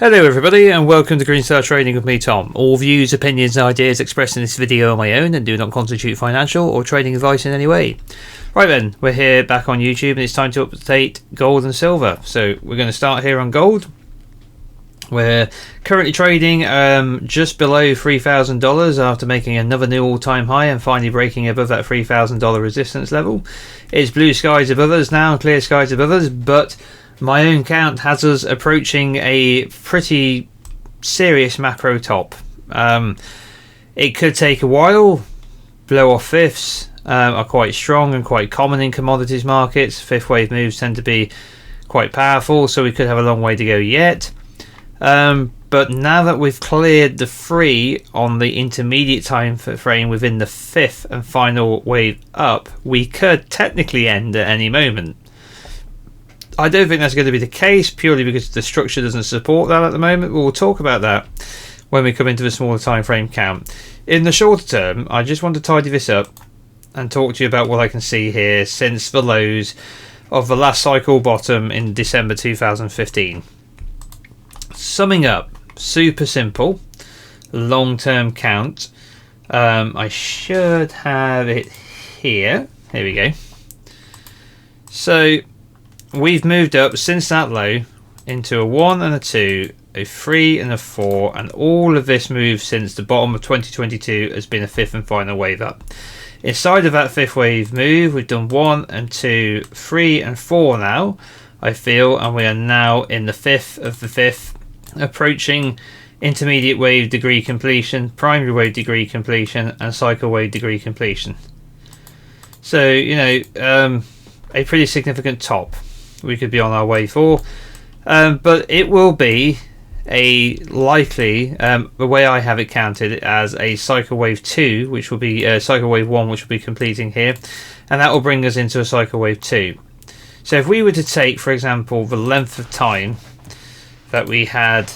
Hello everybody and welcome to Green Star Trading with me, Tom. All views, opinions and ideas expressed in this video are my own and do not constitute financial or trading advice in any way. Right then, we're here back on YouTube and it's time to update gold and silver. So we're going to start here on gold. We're currently trading just below $3,000 after making another new all-time high and finally breaking above that $3,000 resistance level. It's blue skies above us now, clear skies above us, but my own count has us approaching a pretty serious macro top. It could take a while. Blow off fifths are quite strong and quite common in commodities markets. Fifth wave moves tend to be quite powerful, so we could have a long way to go yet. But now that we've cleared the free on the intermediate time frame within the fifth and final wave up, we could technically end at any moment. I don't think that's going to be the case purely because the structure doesn't support that at the moment. We'll talk about that when we come into the smaller time frame count. In the shorter term, I just want to tidy this up and talk to you about what I can see here since the lows of the last cycle bottom in December 2015. Summing up, super simple, long-term count. I should have it here. Here we go. So we've moved up since that low into a 1 and a 2, a 3 and a 4, and all of this move since the bottom of 2022 has been a fifth and final wave up. Inside of that fifth wave move, we've done 1 and 2, 3 and 4 now, I feel, and we are now in the fifth of the fifth, approaching intermediate wave degree completion, primary wave degree completion, and cycle wave degree completion. So, you know, a pretty significant top we could be on our way for, but it will be a likely, the way I have it counted, as a cycle wave 2, which will be cycle wave 1, which will be completing here, and that will bring us into a cycle wave 2. So if we were to take, for example, the length of time that we had,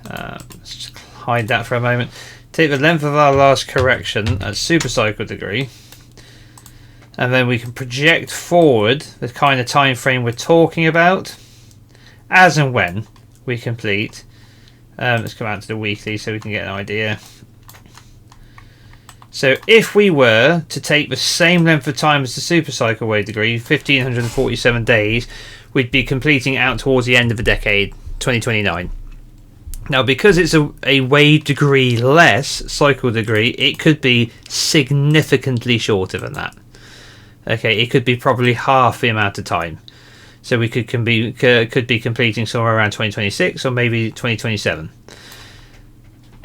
let's just hide that for a moment, take the length of our last correction at super cycle degree, and then we can project forward the kind of time frame we're talking about as and when we complete. Let's come out to the weekly so we can get an idea. So if we were to take the same length of time as the super cycle wave degree, 1547 days, we'd be completing out towards the end of the decade, 2029. Now, because it's a wave degree less cycle degree, it could be significantly shorter than that. Okay, it could be probably half the amount of time. So we could be completing somewhere around 2026 or maybe 2027.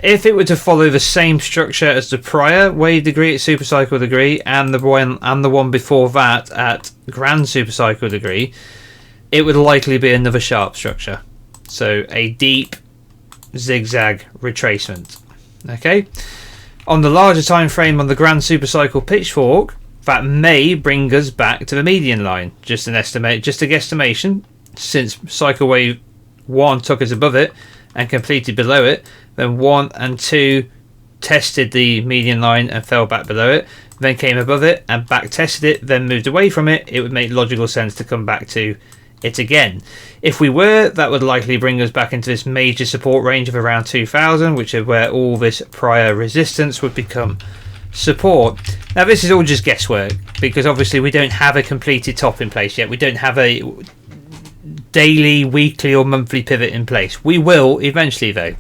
If it were to follow the same structure as the prior wave degree at supercycle degree and the one before that at grand supercycle degree, it would likely be another sharp structure. So a deep zigzag retracement. Okay. On the larger time frame on the grand supercycle pitchfork, that may bring us back to the median line. Just a guesstimation, since cycle wave 1 took us above it and completed below it, then 1 and 2 tested the median line and fell back below it, then came above it and back tested it, then moved away from it. It would make logical sense to come back to it again. If we were, that would likely bring us back into this major support range of around 2000, which is where all this prior resistance would become support. Now this is all just guesswork because obviously we don't have a completed top in place yet. We don't have a daily, weekly or monthly pivot in place. We will eventually though,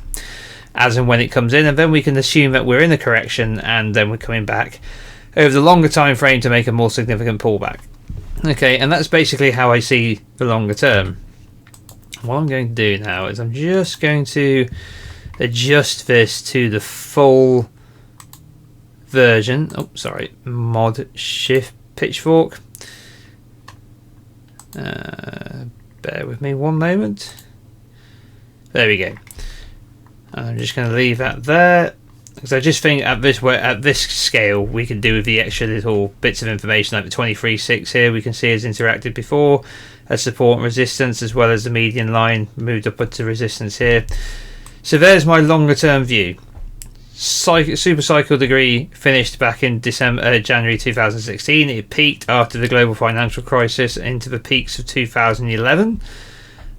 as and when it comes in, and then we can assume that we're in a correction and then we're coming back over the longer time frame to make a more significant pullback. Okay, and that's basically how I see the longer term. What I'm going to do now is I'm just going to adjust this to the full version. Oh, sorry, mod shift pitchfork. Bear with me one moment. There we go. I'm just going to leave that there because I just think at this scale we can do with the extra little bits of information like the 23.6 here. We can see as interacted before as support and resistance, as well as the median line moved upward to resistance here. So there's my longer term view. Super cycle degree finished back in January 2016. It peaked after the global financial crisis into the peaks of 2011.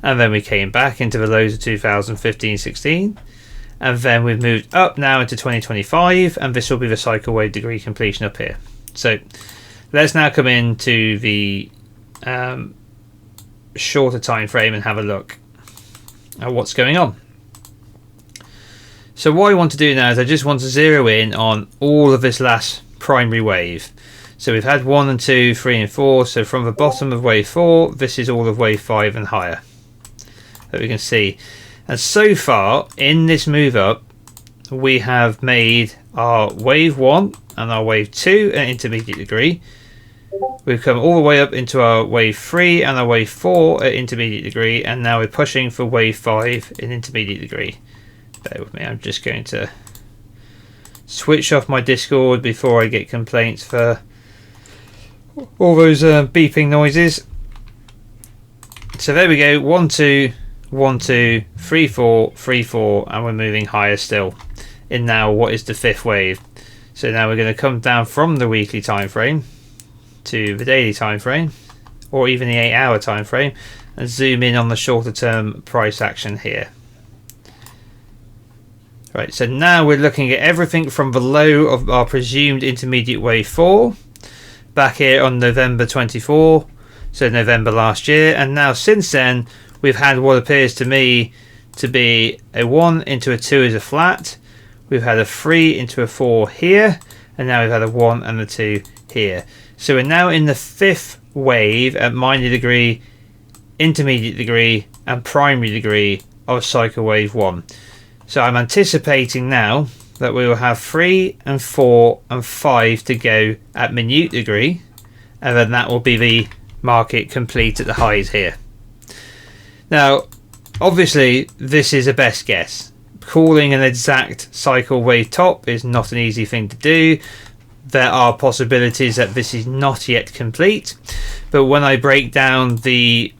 and then we came back into the lows of 2015-16, and then we've moved up now into 2025, and this will be the cycle wave degree completion up here. So let's now come into the shorter time frame and have a look at what's going on. So what I want to do now is I just want to zero in on all of this last primary wave. So we've had 1 and 2, 3 and 4. So from the bottom of wave 4, this is all of wave 5 and higher that we can see. And so far in this move up, we have made our wave 1 and our wave 2 an intermediate degree. We've come all the way up into our wave 3 and our wave 4 at intermediate degree, and now we're pushing for wave 5 in intermediate degree. Bear with me, I'm just going to switch off my Discord before I get complaints for all those beeping noises. So there we go, 1 2 1 2 3 4 3 4, and we're moving higher still in now what is the 5th wave. So now we're going to come down from the weekly time frame to the daily time frame, or even the 8-hour time frame, and zoom in on the shorter term price action here. Right, so now we're looking at everything from the low of our presumed intermediate wave 4 back here on November 24, so November last year, and now since then we've had what appears to me to be a 1 into a 2 as a flat, we've had a 3 into a 4 here, and now we've had a 1 and a 2 here. So we're now in the 5th wave at minor degree, intermediate degree and primary degree of cycle wave 1. So I'm anticipating now that we will have 3 and 4 and 5 to go at minute degree, and then that will be the market complete at the highs here. Now obviously this is a best guess. Calling an exact cycle wave top is not an easy thing to do. There are possibilities that this is not yet complete, but when I break down the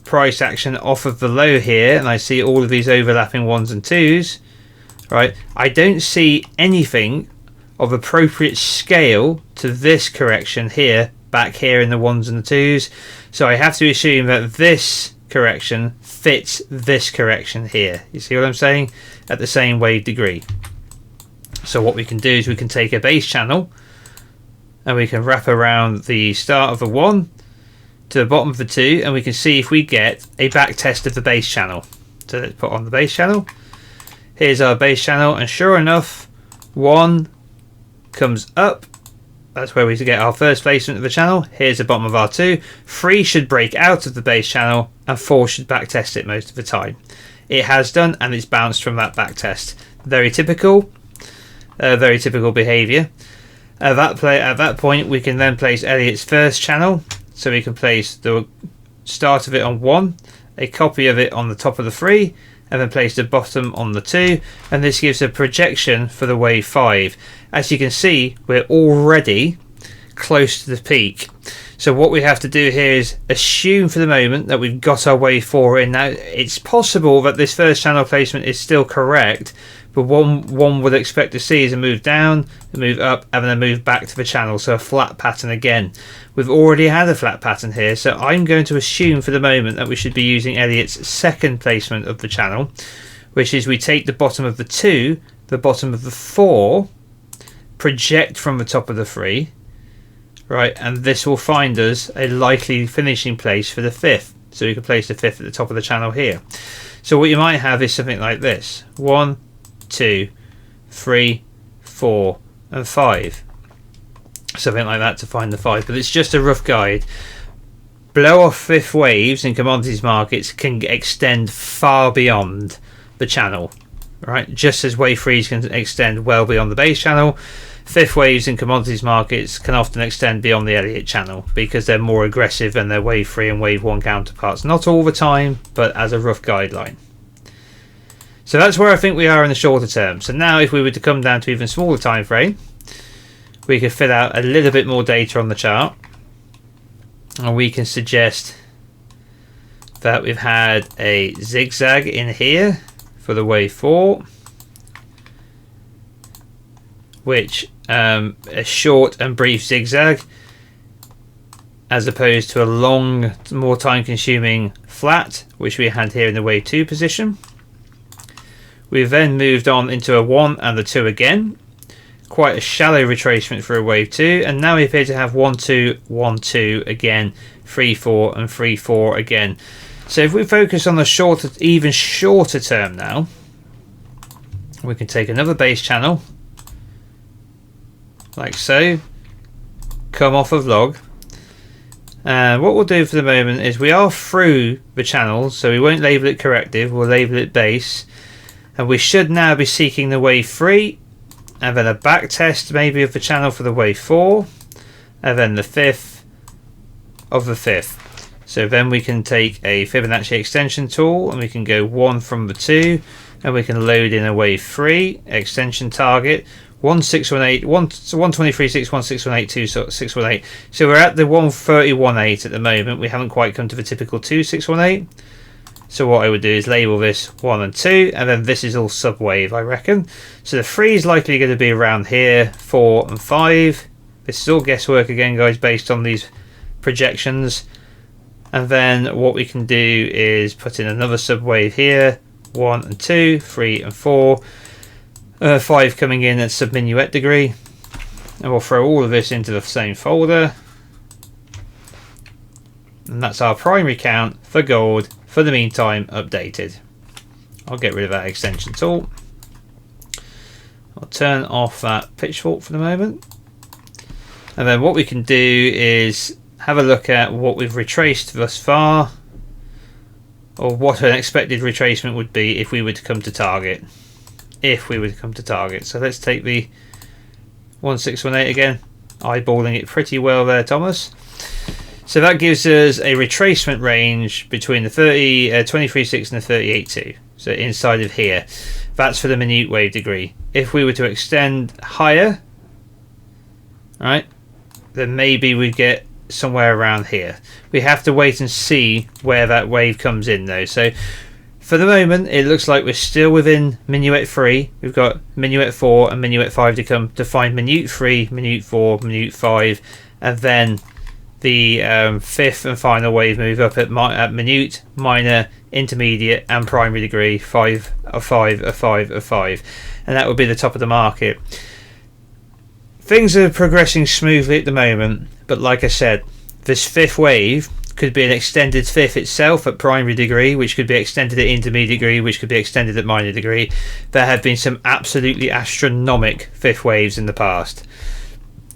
price action off of the low here and I see all of these overlapping 1s and 2s, right, I don't see anything of appropriate scale to this correction here, back here in the 1s and the 2s, so I have to assume that this correction fits this correction here. You see what I'm saying? At the same wave degree. So what we can do is we can take a base channel and we can wrap around the start of the 1 to the bottom of the 2, and we can see if we get a back test of the base channel. So let's put on the base channel. Here's our base channel, and sure enough, 1 comes up. That's where we get our first placement of the channel. Here's the bottom of our 2. 3 should break out of the base channel, and 4 should back test it most of the time. It has done, and it's bounced from that back test. Very typical behaviour. At that point, we can then place Elliott's first channel. So we can place the start of it on 1, a copy of it on the top of the 3, and then place the bottom on the 2, and this gives a projection for the wave 5. As you can see, we're already close to the peak. So what we have to do here is assume for the moment that we've got our wave 4 in. Now it's possible that this first channel placement is still correct, but one would expect to see is a move down, a move up, and then a move back to the channel, so a flat pattern again. We've already had a flat pattern here, so I'm going to assume for the moment that we should be using Elliott's second placement of the channel, which is we take the bottom of the 2, the bottom of the 4, project from the top of the 3, right, and this will find us a likely finishing place for the 5th. So we can place the 5th at the top of the channel here. So what you might have is something like this: 1, 2, 3, 4 and 5, something like that to find the 5, but it's just a rough guide. Blow off 5th waves in commodities markets can extend far beyond the channel, right? Just as wave 3s can extend well beyond the base channel, 5th waves in commodities markets can often extend beyond the Elliott channel because they're more aggressive than their wave 3 and wave 1 counterparts. Not all the time, but as a rough guideline. So that's where I think we are in the shorter term. So now if we were to come down to even smaller time frame, we could fill out a little bit more data on the chart, and we can suggest that we've had a zigzag in here for the wave 4, which a short and brief zigzag as opposed to a long, more time consuming flat, which we had here in the wave 2 position. We've then moved on into a 1 and a 2 again, quite a shallow retracement for a wave 2, and now we appear to have 1 2 1 2 again, 3 4 and 3 4 again. So if we focus on the shorter, even shorter term now, we can take another base channel like so, come off of log, and what we'll do for the moment is we are through the channel, so we won't label it corrective, we'll label it base, and we should now be seeking the wave 3, and then a back test maybe of the channel for the wave 4, and then the 5th of the 5th. So then we can take a Fibonacci extension tool and we can go 1 from the 2, and we can load in a wave 3 extension target 1618, 1236, 1618, 2618. So we're at the 1318 at the moment. We haven't quite come to the typical 2618. So what I would do is label this 1 and 2, and then this is all subwave, I reckon. So the 3 is likely going to be around here, 4 and 5. This is all guesswork again, guys, based on these projections. And then what we can do is put in another subwave here, 1 and 2, 3 and 4. 5 coming in at sub-minuet degree, and we'll throw all of this into the same folder, and that's our primary count for gold for the meantime updated. I'll get rid of that extension tool. I'll turn off that pitchfork for the moment, and then what we can do is have a look at what we've retraced thus far, or what an expected retracement would be if we were to come to target. So let's take the 1618 again, eyeballing it pretty well there, Thomas. So that gives us a retracement range between the 23.6 and the 38.2, so inside of here. That's for the minute wave degree. If we were to extend higher, right, then maybe we get somewhere around here. We have to wait and see where that wave comes in though. So for the moment, it looks like we're still within minuet 3. We've got minuet 4 and minuet 5 to come to find minute 3, minute 4, minute 5, and then the 5th and final wave move up at minute, minor, intermediate, and primary degree, 5 of 5 of 5 of 5, and that would be the top of the market. Things are progressing smoothly at the moment, but like I said, this 5th wave could be an extended 5th itself at primary degree, which could be extended at intermediate degree, which could be extended at minor degree. There have been some absolutely astronomic 5th waves in the past.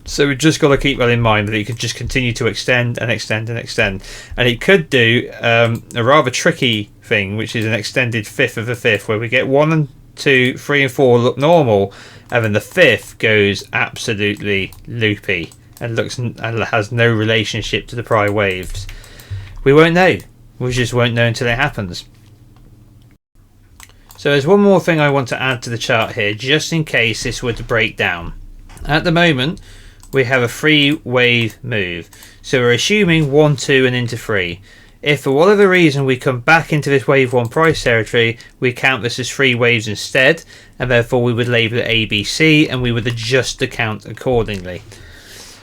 So we've just got to keep that in mind, that it could just continue to extend and extend and extend. And it could do a rather tricky thing, which is an extended 5th of a 5th, where we get 1 and 2, 3 and 4 look normal, and then the 5th goes absolutely loopy and has no relationship to the prior waves. We won't know. We just won't know until it happens. So there's one more thing I want to add to the chart here, just in case this were to break down. At the moment, we have a 3 wave move. So we're assuming 1, 2 and into 3. If for whatever reason we come back into this wave 1 price territory, we count this as 3 waves instead, and therefore we would label it ABC, and we would adjust the count accordingly.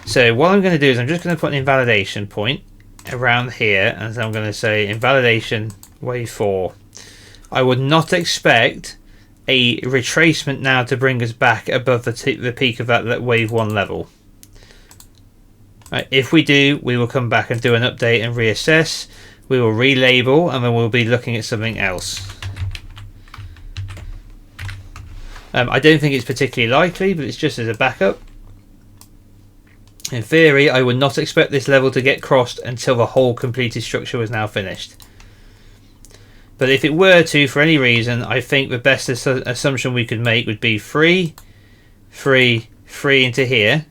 So what I'm going to do is I'm just going to put an invalidation point around here, and I'm going to say invalidation wave 4. I would not expect a retracement now to bring us back above the peak of that wave 1 level. Right, if we do, we will come back and do an update and reassess. We will relabel, and then we'll be looking at something else. I don't think it's particularly likely, but it's just as a backup. In theory, I would not expect this level to get crossed until the whole completed structure was now finished. But if it were to, for any reason, I think the best assumption we could make would be 3, 3, 3 into here,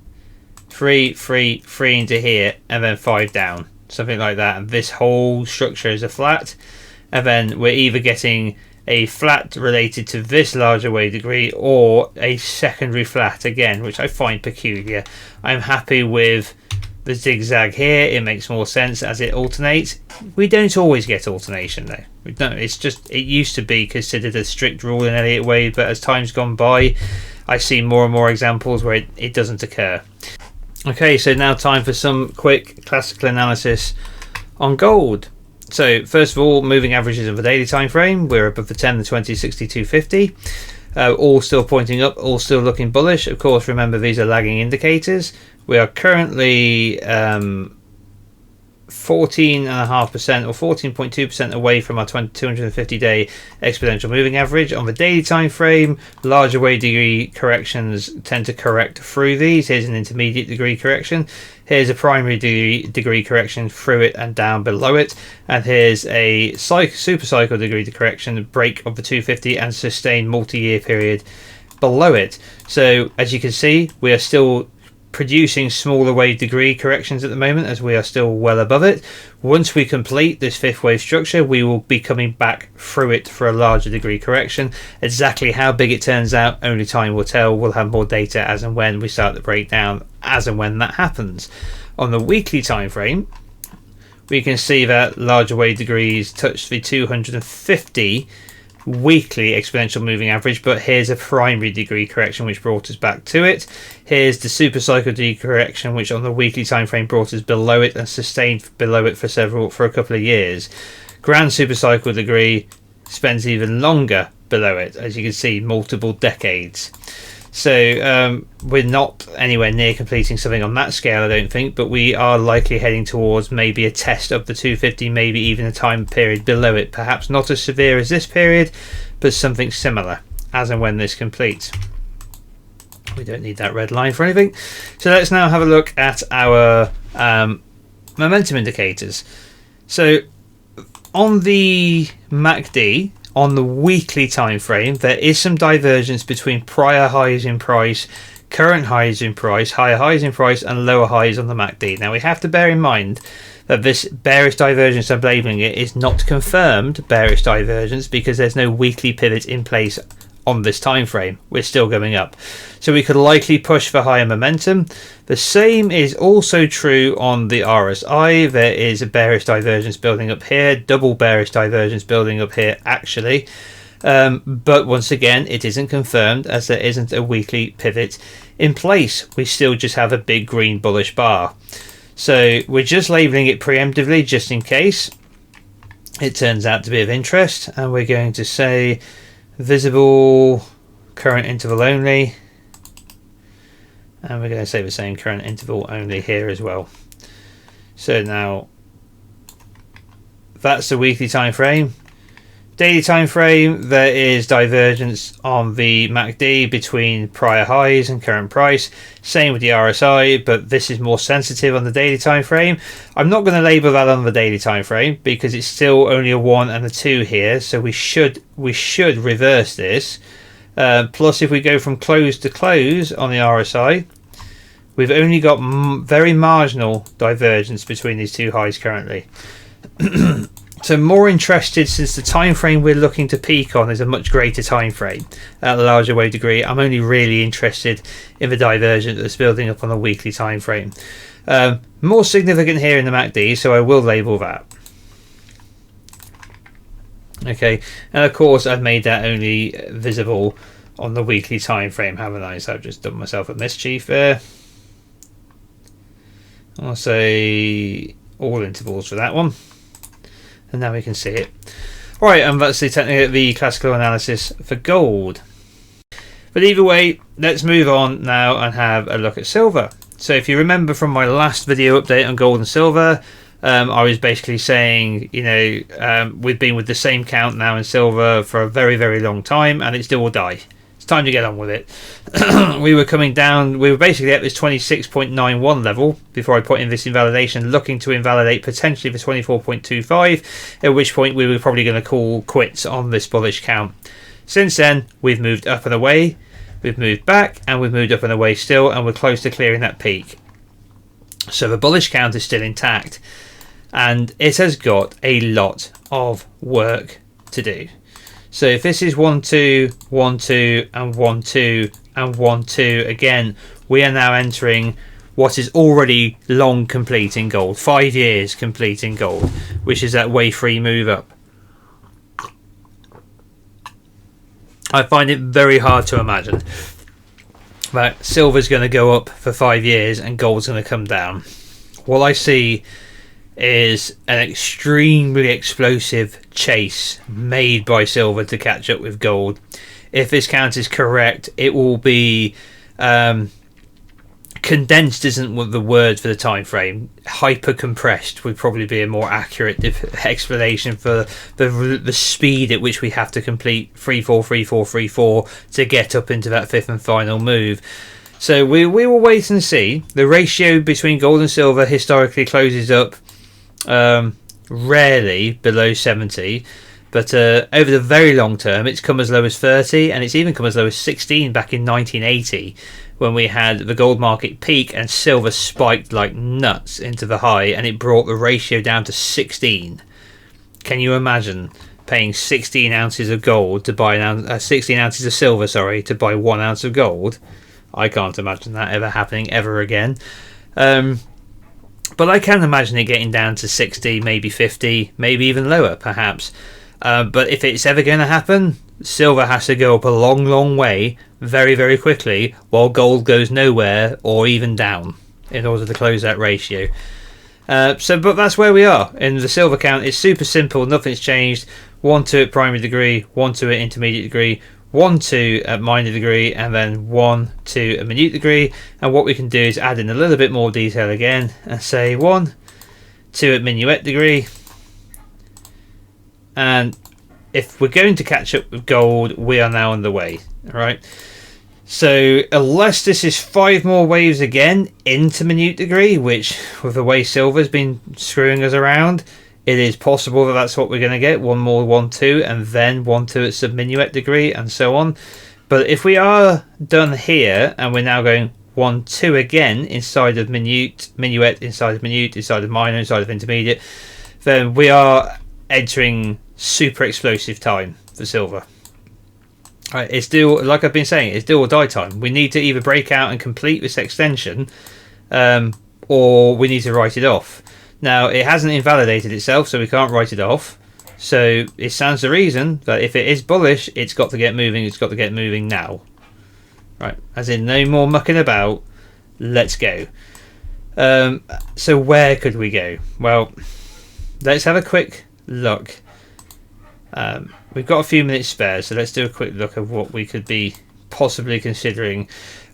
3, 3, 3 into here, and then 5 down. Something like that. And this whole structure is a flat. And then we're either getting a flat related to this larger wave degree or a secondary flat again, which I find peculiar. I'm happy with the zigzag here. It makes more sense as it alternates. We don't always get alternation though. We don't. It's just, it used to be considered a strict rule in Elliott wave, but as time's gone by, I see more and more examples where it doesn't occur. Okay, so now time for some quick classical analysis on gold. So first of all, moving averages of the daily time frame. We're above the 10, the 20, 60, 250. All still pointing up, all still looking bullish. Of course, remember these are lagging indicators. We are currently 14.5% or 14.2% away from our 250-day exponential moving average. On the daily time frame, larger weight degree corrections tend to correct through these. Here's an intermediate degree correction. Here's a primary degree correction through it and down below it. And here's a super cycle degree correction, break of the 250 and sustained multi-year period below it. So as you can see, we are still producing smaller wave degree corrections at the moment, as we are still well above it. Once we complete this fifth wave structure, we will be coming back through it for a larger degree correction. Exactly how big it turns out, only time will tell. We'll have more data as and when we start the breakdown, as and when that happens. On the weekly time frame, we can see that larger wave degrees touch the 250 weekly exponential moving average, but here's a primary degree correction which brought us back to it. Here's the super cycle degree correction, which on the weekly time frame brought us below it and sustained below it for a couple of years. Grand super cycle degree spends even longer below it, as you can see, multiple decades. So we're not anywhere near completing something on that scale, I don't think, but we are likely heading towards maybe a test of the 250, maybe even a time period below it. Perhaps not as severe as this period, but something similar as and when this completes. We don't need that red line for anything. So let's now have a look at our momentum indicators. So on the MACD, on the weekly time frame, there is some divergence between prior highs in price, current highs in price, higher highs in price, and lower highs on the MACD. Now we have to bear in mind that this bearish divergence, I'm labeling it, is not confirmed bearish divergence because there's no weekly pivot in place on this time frame. We're still going up, so we could likely push for higher momentum. The same is also true on the RSI. There is a bearish divergence building up here, double bearish divergence building up here actually, but once again it isn't confirmed as there isn't a weekly pivot in place. We still just have a big green bullish bar, so we're just labeling it preemptively just in case it turns out to be of interest, and we're going to say visible current interval only, and we're going to say the same current interval only here as well. So now that's the weekly time frame. Daily time frame, there is divergence on the MACD between prior highs and current price. Same with the RSI, but this is more sensitive on the daily time frame. I'm not going to label that on the daily time frame because it's still only a 1 and a 2 here, so we should reverse this. Plus, if we go from close to close on the RSI, we've only got very marginal divergence between these two highs currently. So more interested, since the time frame we're looking to peak on is a much greater time frame at a larger wave degree. I'm only really interested in the divergence that's building up on the weekly time frame. More significant here in the MACD, so I will label that. Okay, and of course I've made that only visible on the weekly time frame, haven't I? So I've just done myself a mischief there. I'll say all intervals for that one. And now we can see it. Alright, and that's the classical analysis for gold. But either way, let's move on now and have a look at silver. So if you remember from my last video update on gold and silver, I was basically saying, you know, we've been with the same count now in silver for a very, very long time, and it still will die. Time to get on with it. We were coming down, we were basically at this 26.91 level before I put in this invalidation, looking to invalidate potentially the 24.25, at which point we were probably going to call quits on this bullish count. Since then, we've moved up and away, we've moved back, and we've moved up and away still, and we're close to clearing that peak. So the bullish count is still intact, and it has got a lot of work to do. So if this is 1 2 1 2 and 1 2 and 1 2 again, we are now entering what is already long complete in gold, 5 years complete in gold, which is that wave 3 move up. I find it very hard to imagine that silver's going to go up for 5 years and gold's going to come down. What I see is an extremely explosive chase made by silver to catch up with gold. If this count is correct, it will be condensed isn't the word for the time frame. Hyper compressed would probably be a more accurate explanation for the speed at which we have to complete 3-4, 3-4, 3-4 to get up into that fifth and final move. So we will wait and see. The ratio between gold and silver historically closes up rarely below 70, but over the very long term it's come as low as 30, and it's even come as low as 16 back in 1980 when we had the gold market peak and silver spiked like nuts into the high, and it brought the ratio down to 16. Can you imagine paying 16 ounces of gold to buy 16 ounces of silver, to buy 1 ounce of gold? I can't imagine that ever happening ever again. But I can imagine it getting down to 60, maybe 50, maybe even lower perhaps. But if it's ever going to happen, silver has to go up a long way very, very quickly, while gold goes nowhere or even down in order to close that ratio. But that's where we are in the silver count. It's super simple, nothing's changed. 1-2 at primary degree, 1-2 at intermediate degree, 1-2 at minor degree, and then 1-2 at minute degree. And what we can do is add in a little bit more detail again and say 1-2 at minuet degree. And if we're going to catch up with gold, we are now on the way. Alright, so unless this is 5 more waves again into minute degree, which with the way silver's been screwing us around, it is possible that that's what we're going to get. 1 more 1-2 and then 1-2 at sub-minuet degree and so on. But if we are done here and we're now going 1-2 again inside of minuet, inside of minute, inside of minor, inside of intermediate, then we are entering super explosive time for silver. Right, it's still, like I've been saying, it's do or die time. We need to either break out and complete this extension, or we need to write it off. Now, it hasn't invalidated itself, so we can't write it off. So it stands to reason that if it is bullish, it's got to get moving. It's got to get moving now. Right, as in no more mucking about. Let's go. So where could we go? Well, let's have a quick look. We've got a few minutes spare, so let's do a quick look at what we could be possibly considering.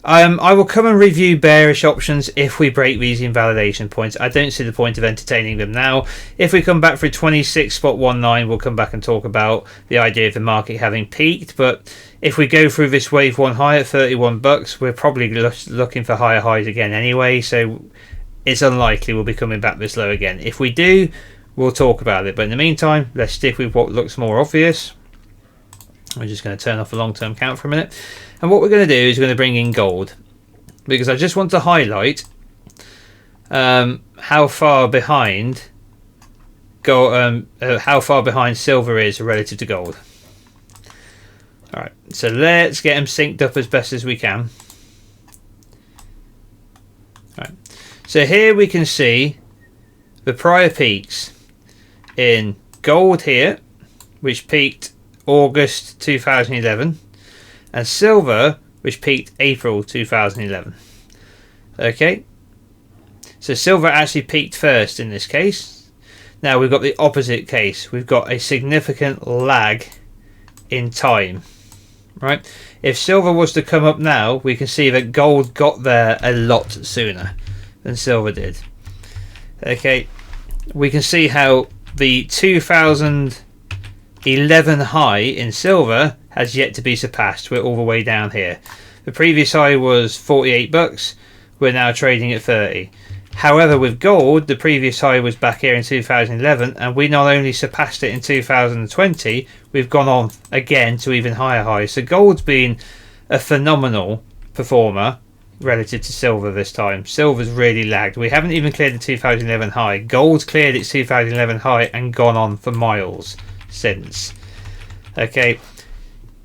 I will come and review bearish options if we break these invalidation points. I don't see the point of entertaining them now. If we come back through 26.19, we'll come back and talk about the idea of the market having peaked. But if we go through this wave one high at $31, we're probably looking for higher highs again anyway, so it's unlikely we'll be coming back this low again. If we do, we'll talk about it, but in the meantime, let's stick with what looks more obvious. We're just going to turn off the long-term count for a minute, and what we're going to do is we're going to bring in gold, because I just want to highlight how far behind silver is relative to gold. All right, so let's get them synced up as best as we can. All right, so here we can see the prior peaks in gold here, which peaked August 2011, and silver, which peaked April 2011. Okay, so silver actually peaked first in this case. Now we've got the opposite case. We've got a significant lag in time. Right, if silver was to come up now, we can see that gold got there a lot sooner than silver did. Okay, we can see how the 2011 high in silver has yet to be surpassed. We're all the way down here. The previous high was $48. We're now trading at 30. However, with gold, the previous high was back here in 2011, and we not only surpassed it in 2020, we've gone on again to even higher highs. So gold's been a phenomenal performer relative to silver this time. Silver's really lagged. We haven't even cleared the 2011 high. Gold's cleared its 2011 high and gone on for miles since. Okay,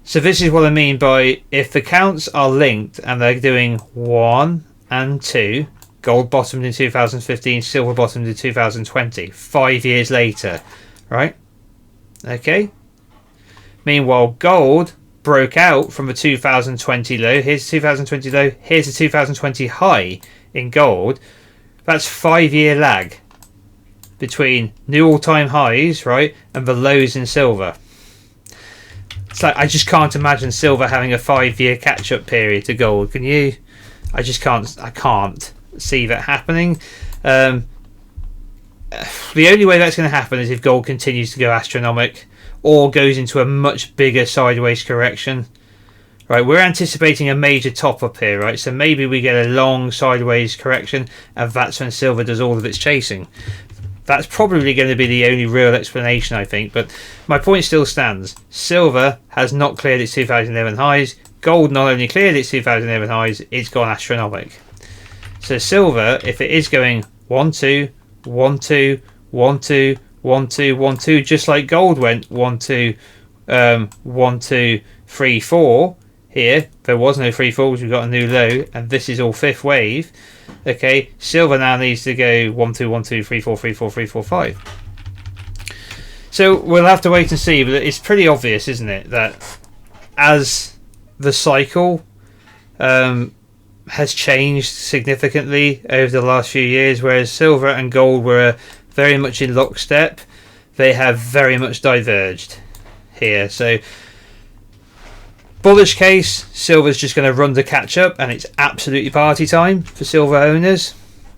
so this is what I mean by if the counts are linked and they're doing 1 and 2, gold bottomed in 2015, silver bottomed in 2020, 5 years later, right? Okay, meanwhile gold broke out from a 2020 low. Here's the 2020 low. Here's the 2020 high in gold. That's 5-year lag between new all-time highs, right, and the lows in silver. It's like, I just can't imagine silver having a 5-year catch-up period to gold. Can you? I just can't. I can't see that happening. The only way that's going to happen is if gold continues to go astronomical or goes into a much bigger sideways correction. Right, we're anticipating a major top up here, right? So maybe we get a long sideways correction, and that's when silver does all of its chasing. That's probably going to be the only real explanation, I think. But my point still stands. Silver has not cleared its 2011 highs. Gold not only cleared its 2011 highs, it's gone astronomical. So silver, if it is going 1 2 1 2 1 2 1 2 1 2, just like gold went 1 2 1 2 3 4. Here there was no 3 4 because we've got a new low, and this is all fifth wave. Okay, silver now needs to go 1 2 1 2 3 4 3 4 3 4 5. So we'll have to wait and see, but it's pretty obvious, isn't it, that as the cycle has changed significantly over the last few years, whereas silver and gold were very much in lockstep, they have very much diverged here. So bullish case, silver's just going to run to catch up, and it's absolutely party time for silver owners.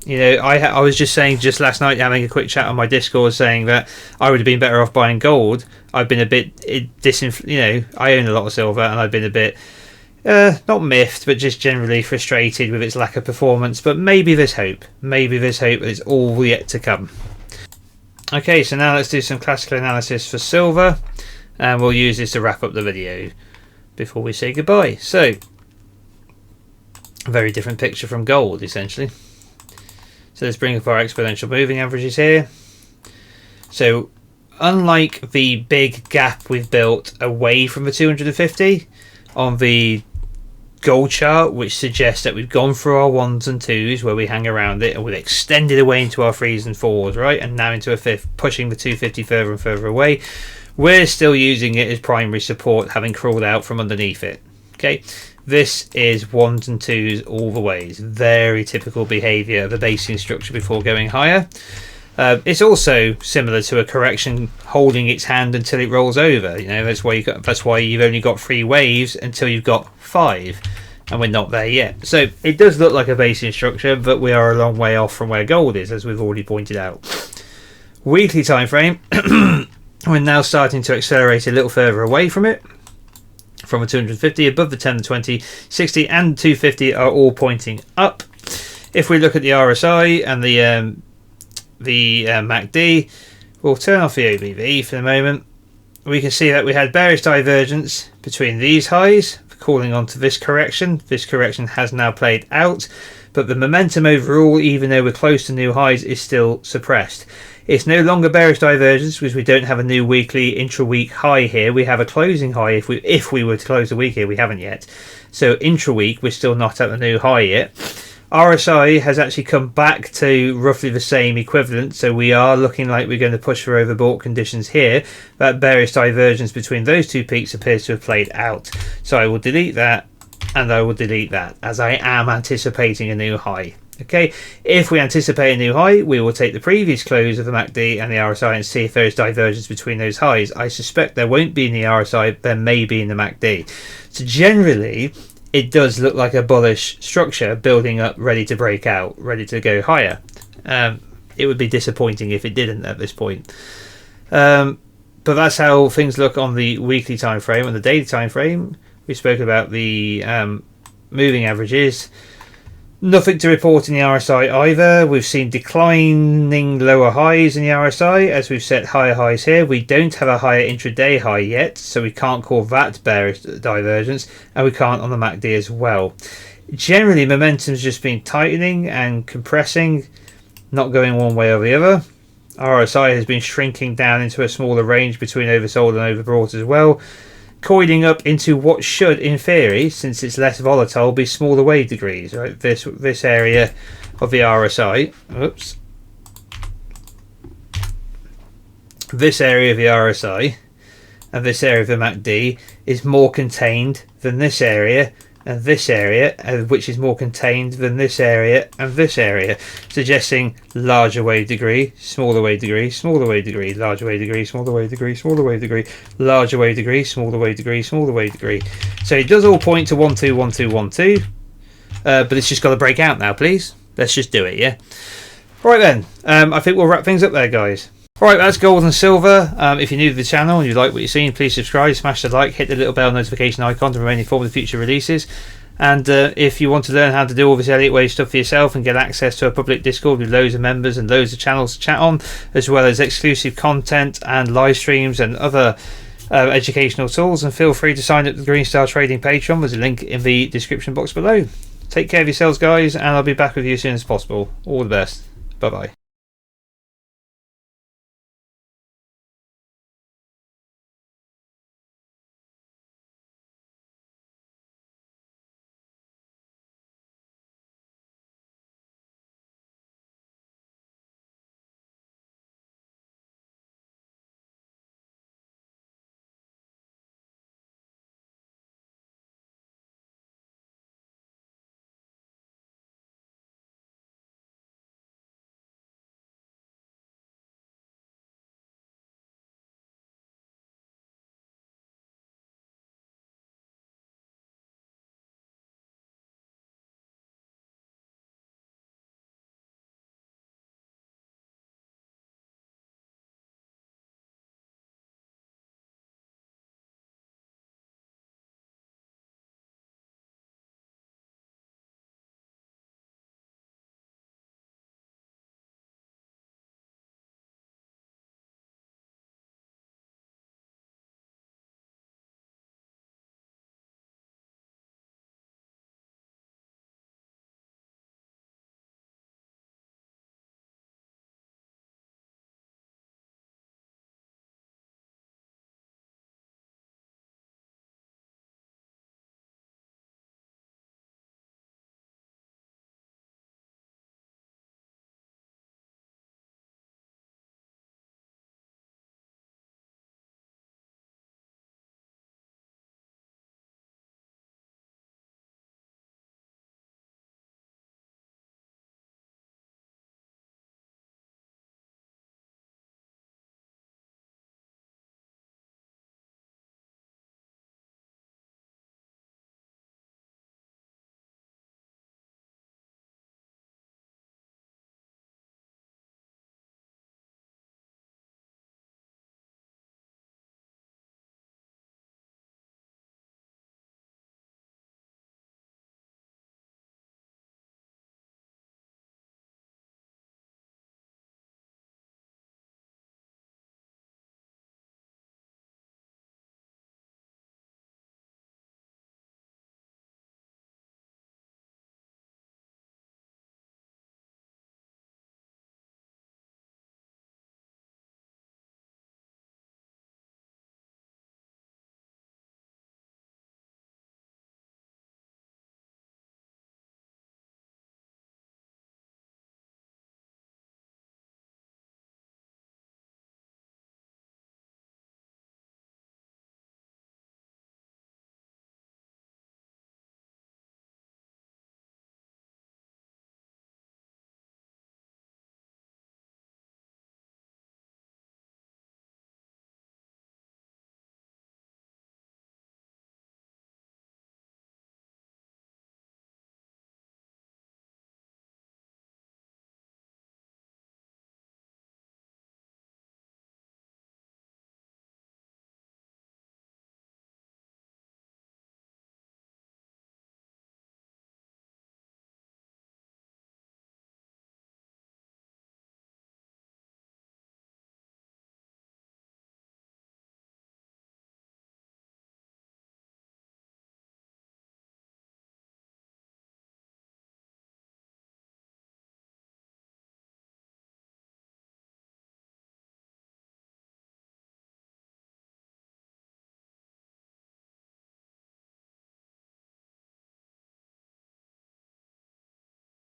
You know, I was just saying just last night, having a quick chat on my Discord, saying that I would have been better off buying gold. I've been a bit I own a lot of silver, and I've been a bit not miffed, but just generally frustrated with its lack of performance. But maybe there's hope. Maybe there's hope. It's all yet to come. Okay, so now let's do some classical analysis for silver, and we'll use this to wrap up the video before we say goodbye. So, a very different picture from gold, essentially. So let's bring up our exponential moving averages here. So, unlike the big gap we've built away from the 250 on the gold chart, which suggests that we've gone through our 1s and 2s where we hang around it, and we've extended away into our 3s and 4s, right, and now into a 5th, pushing the 250 further and further away, we're still using it as primary support, having crawled out from underneath it. Okay, this is 1s and 2s all the way. It's very typical behaviour of a basing structure before going higher. It's also similar to a correction holding its hand until it rolls over. You know, that's why you've only got 3 waves until you've got 5, and we're not there yet. So it does look like a basing structure, but we are a long way off from where gold is, as we've already pointed out. Weekly time frame, we're now starting to accelerate a little further away from it. From a 250 above the 10, the 20, 60, and 250 are all pointing up. If we look at the RSI and the MACD, we'll turn off the OBV for the moment. We can see that we had bearish divergence between these highs, calling on to this correction. This correction has now played out, but the momentum overall, even though we're close to new highs, is still suppressed. It's no longer bearish divergence because we don't have a new weekly intra-week high here. We have a closing high if we were to close the week here. We haven't yet. So intra-week, we're still not at the new high yet. RSI has actually come back to roughly the same equivalent, so we are looking like we're going to push for overbought conditions here. That bearish divergence between those two peaks appears to have played out. So I will delete that, and I will delete that, as I am anticipating a new high. Okay, if we anticipate a new high, we will take the previous close of the MACD and the RSI and see if there is divergence between those highs. I suspect there won't be in the RSI, there may be in the MACD. So generally, it does look like a bullish structure building up, ready to break out, ready to go higher. It would be disappointing if it didn't at this point. But that's how things look on the weekly time frame. On the daily time frame, we spoke about the moving averages. Nothing to report in the RSI either. We've seen declining lower highs in the RSI as we've set higher highs here. We don't have a higher intraday high yet, so we can't call that bearish divergence, and we can't on the MACD as well. Generally, momentum's just been tightening and compressing, not going one way or the other. RSI has been shrinking down into a smaller range between oversold and overbought as well, coiling up into what should, in theory, since it's less volatile, be smaller wave degrees. Right, this area of the RSI. Oops. This area of the RSI and this area of the MACD is more contained than this area and this area, which is more contained than this area and this area, suggesting larger wave degree, smaller wave degree, smaller wave degree, larger wave degree, smaller wave degree, smaller wave degree, larger wave degree, smaller wave degree, smaller wave degree. So it does all point to 1, 2, 1, 2, 1, 2, but it's just got to break out now, please. Let's just do it, yeah? Right then, I think we'll wrap things up there, guys. Right, that's gold and silver. If you're new to the channel and you like what you're seeing, please subscribe, smash the like, hit the little bell notification icon to remain informed of future releases. And if you want to learn how to do all this Elliott Wave stuff for yourself and get access to a public Discord with loads of members and loads of channels to chat on, as well as exclusive content and live streams and other educational tools, and feel free to sign up to the Green Star Trading Patreon. There's a link in the description box below. Take care of yourselves, guys, and I'll be back with you as soon as possible. All the best. Bye bye.